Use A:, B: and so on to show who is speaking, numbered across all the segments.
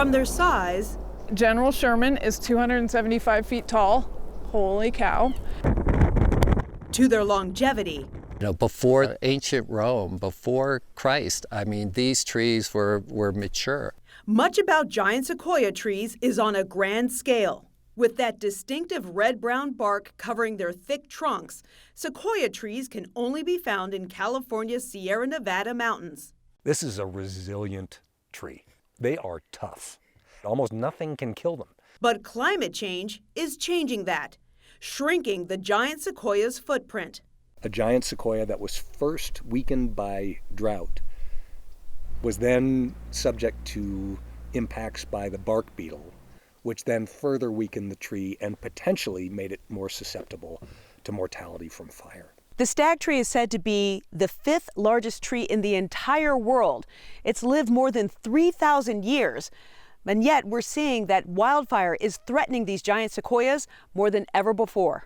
A: From their size,
B: General Sherman is 275 feet tall. Holy cow.
A: to their longevity.
C: You know, before ancient Rome, before Christ, I mean, these trees were mature.
A: Much about giant sequoia trees is on a grand scale. With that distinctive red-brown bark covering their thick trunks, sequoia trees can only be found in California's Sierra Nevada mountains.
D: This is a resilient tree. They are tough. Almost nothing can kill them.
A: But climate change is changing that, shrinking the giant sequoia's footprint.
D: A giant sequoia that was first weakened by drought was then subject to impacts by the bark beetle, which then further weakened the tree and potentially made it more susceptible to mortality from fire.
A: The stag tree is said to be the 5th largest tree in the entire world. It's lived more than 3,000 years. And yet we're seeing that wildfire is threatening these giant sequoias more than ever before.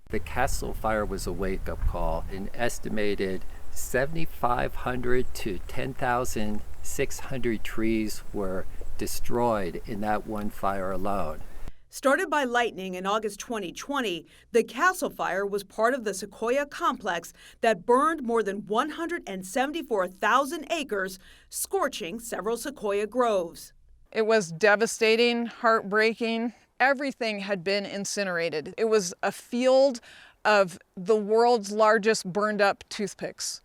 C: The Castle Fire was a wake-up call. An estimated 7,500 to 10,600 trees were destroyed in that one fire alone.
A: Started by lightning in August 2020, the Castle Fire was part of the Sequoia complex that burned more than 174,000 acres, scorching several sequoia groves.
B: It was devastating, heartbreaking. Everything had been incinerated. It was a field of the world's largest burned up toothpicks.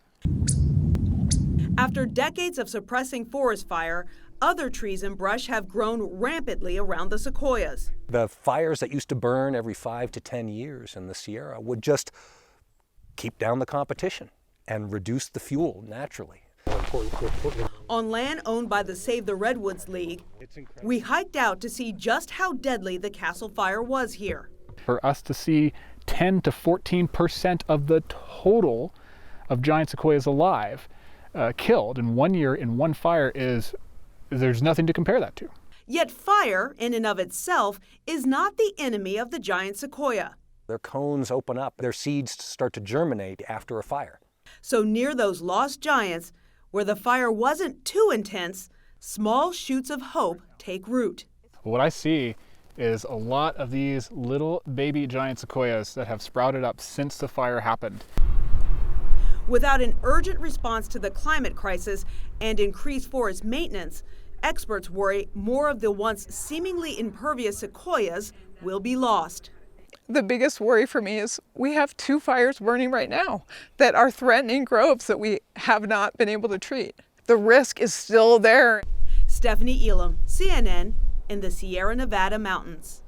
A: After decades of suppressing forest fire, other trees and brush have grown rampantly around the sequoias.
D: The fires that used to burn every 5 to 10 years in the Sierra would just keep down the competition and reduce the fuel naturally.
A: On land owned by the Save the Redwoods League, we hiked out to see just how deadly the Castle Fire was here.
E: For us to see 10 to 14% of the total of giant sequoias alive killed in 1 year in one fire there's nothing to compare that to.
A: Yet fire, in and of itself, is not the enemy of the giant sequoia.
D: Their cones open up, their seeds start to germinate after a fire.
A: So near those lost giants, where the fire wasn't too intense, small shoots of hope take root.
E: What I see is a lot of these little baby giant sequoias that have sprouted up since the fire happened.
A: Without an urgent response to the climate crisis and increased forest maintenance, experts worry more of the once seemingly impervious sequoias will be lost.
B: The biggest worry for me is we have 2 fires burning right now that are threatening groves that we have not been able to treat. The risk is still there.
A: Stephanie Elam, CNN, in the Sierra Nevada mountains.